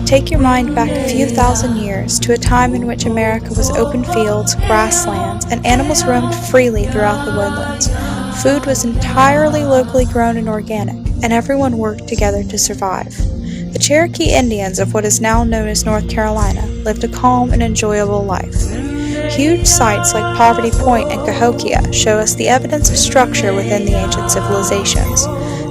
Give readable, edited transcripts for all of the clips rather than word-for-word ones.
Take your mind back a few thousand years to a time in which America was open fields, grasslands, and animals roamed freely throughout the woodlands. Food was entirely locally grown and organic, and everyone worked together to survive. The Cherokee Indians of what is now known as North Carolina lived a calm and enjoyable life. Huge sites like Poverty Point and Cahokia show us the evidence of structure within the ancient civilizations.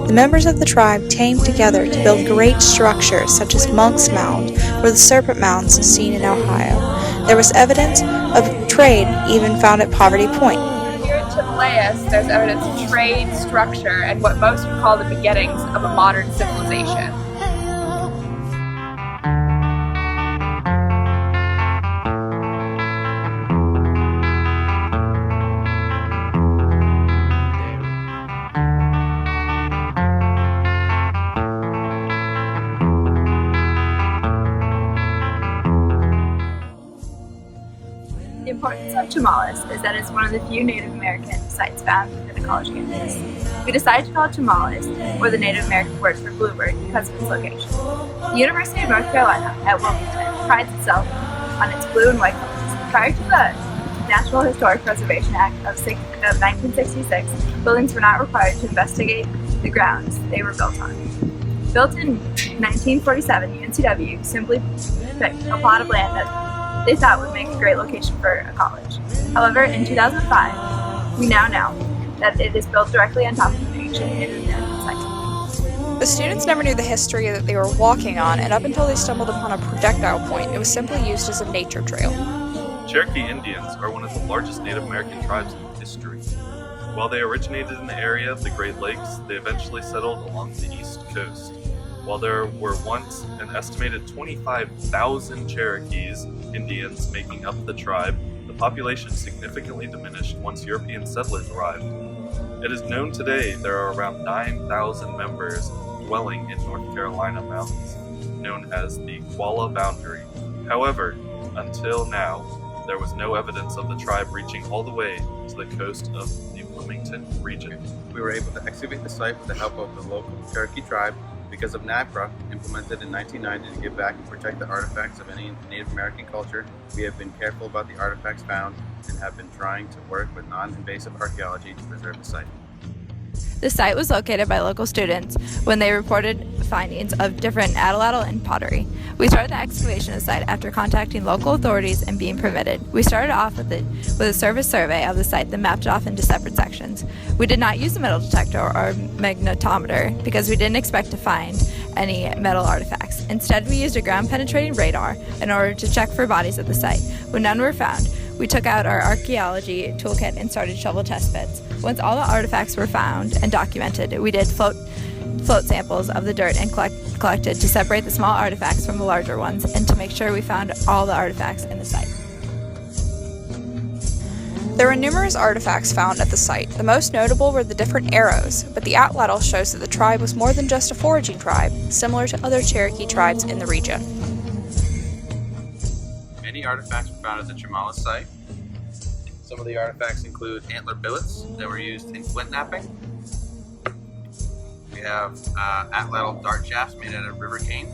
The members of the tribe tamed together to build great structures such as Monk's Mound or the Serpent Mounds seen in Ohio. There was evidence of trade even found at Poverty Point. Here in Himalayas, there's evidence of trade, structure, and what most would call the beginnings of a modern civilization. The importance of Chamales is that it's one of the few Native American sites found within a college campus. We decided to call it Chamales, or the Native American word for bluebird, because of its location. The University of North Carolina at Wilmington prides itself on its blue and white colors. Prior to the National Historic Preservation Act of 1966, buildings were not required to investigate the grounds they were built on. Built in 1947, UNCW simply picked a plot of land that they thought would make a great location for a college. However, in 2005, we now know that it is built directly on top of an ancient Native American site. The students never knew the history that they were walking on, and up until they stumbled upon a projectile point, it was simply used as a nature trail. Cherokee Indians are one of the largest Native American tribes in history. While they originated in the area of the Great Lakes, they eventually settled along the east coast. While there were once an estimated 25,000 Cherokees Indians making up the tribe, the population significantly diminished once European settlers arrived. It is known today there are around 9,000 members dwelling in North Carolina mountains, known as the Qualla Boundary. However, until now, there was no evidence of the tribe reaching all the way to the coast of the Wilmington region. We were able to excavate the site with the help of the local Cherokee tribe because of NAGPRA, implemented in 1990 to give back and protect the artifacts of any Native American culture. We have been careful about the artifacts found and have been trying to work with non-invasive archaeology to preserve the site. The site was located by local students when they reported findings of different atlatl and pottery. We started the excavation of the site after contacting local authorities and being permitted. We started off with a surface survey of the site that mapped it off into separate sections. We did not use a metal detector or magnetometer because we didn't expect to find any metal artifacts. Instead, we used a ground-penetrating radar in order to check for bodies at the site. When none were found, we took out our archaeology toolkit and started shovel test pits. Once all the artifacts were found and documented, we did float samples of the dirt and collected to separate the small artifacts from the larger ones and to make sure we found all the artifacts in the site. There were numerous artifacts found at the site. The most notable were the different arrows, but the atlatl shows that the tribe was more than just a foraging tribe, similar to other Cherokee tribes in the region. Many artifacts were found at the Chamales site. Some of the artifacts include antler billets that were used in flint knapping. We have atlatl dart shafts made out of river cane.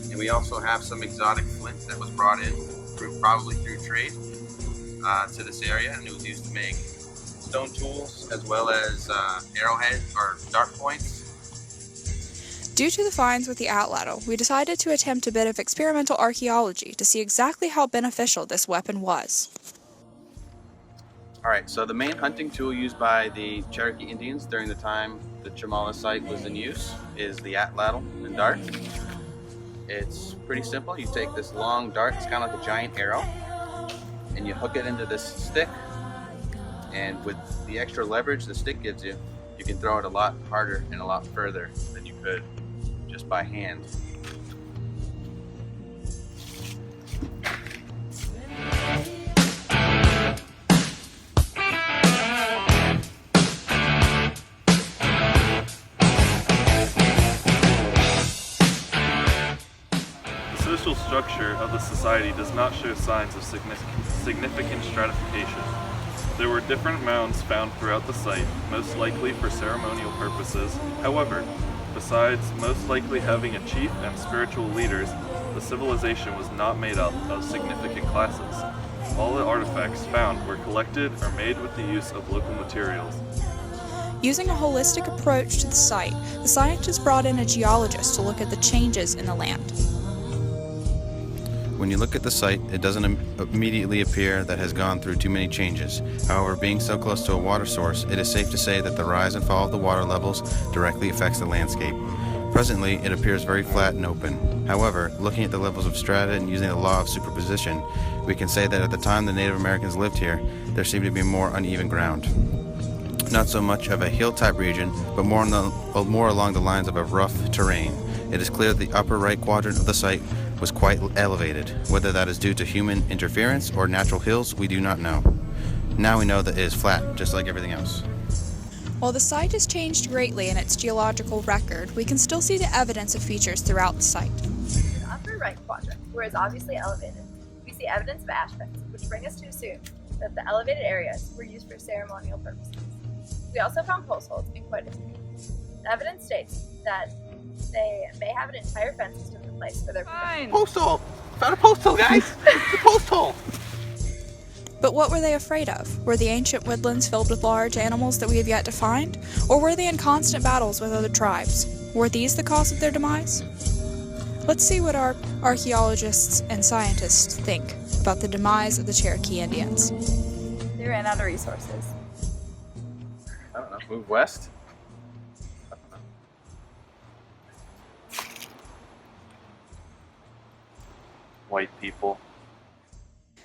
And we also have some exotic flint that was brought in, probably through trade, to this area, and it was used to make stone tools as well as arrowheads or dart points. Due to the finds with the atlatl, we decided to attempt a bit of experimental archaeology to see exactly how beneficial this weapon was. Alright, so the main hunting tool used by the Cherokee Indians during the time the Chamales site was in use is the atlatl and dart. It's pretty simple. You take this long dart, it's kind of like a giant arrow, and you hook it into this stick, and with the extra leverage the stick gives you, you can throw it a lot harder and a lot further than you could just by hand. The social structure of the society does not show signs of significant stratification. There were different mounds found throughout the site, most likely for ceremonial purposes. However, Besides most likely having a chief and spiritual leaders, the civilization was not made up of significant classes. All the artifacts found were collected or made with the use of local materials. Using a holistic approach to the site, the scientists brought in a geologist to look at the changes in the land. When you look at the site, it doesn't immediately appear that it has gone through too many changes. However, being so close to a water source, it is safe to say that the rise and fall of the water levels directly affects the landscape. Presently, it appears very flat and open. However, looking at the levels of strata and using the law of superposition, we can say that at the time the Native Americans lived here, there seemed to be more uneven ground. Not so much of a hill-type region, but more along the lines of a rough terrain. It is clear that the upper right quadrant of the site was quite elevated. Whether that is due to human interference or natural hills, we do not know. Now we know that it is flat, just like everything else. While the site has changed greatly in its geological record, we can still see the evidence of features throughout the site. In the upper right quadrant, where it's obviously elevated, we see evidence of ash pits, which bring us to assume that the elevated areas were used for ceremonial purposes. We also found post holes in quite a few. The evidence states that they may have an entire fence system in place for their protection. Post hole! Found a post hole, guys! It's a post hole! But what were they afraid of? Were the ancient woodlands filled with large animals that we have yet to find? Or were they in constant battles with other tribes? Were these the cause of their demise? Let's see what our archaeologists and scientists think about the demise of the Cherokee Indians. They ran out of resources. I don't know, move west? I don't know. White people.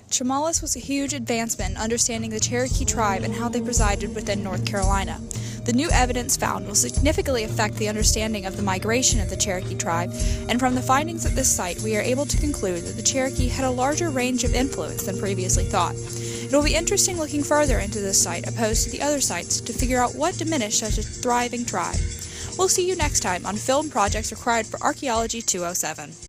Chamales was a huge advancement in understanding the Cherokee tribe and how they presided within North Carolina. The new evidence found will significantly affect the understanding of the migration of the Cherokee tribe, and from the findings at this site, we are able to conclude that the Cherokee had a larger range of influence than previously thought. It will be interesting looking further into this site opposed to the other sites to figure out what diminished such a thriving tribe. We'll see you next time on Film Projects Required for Archaeology 207.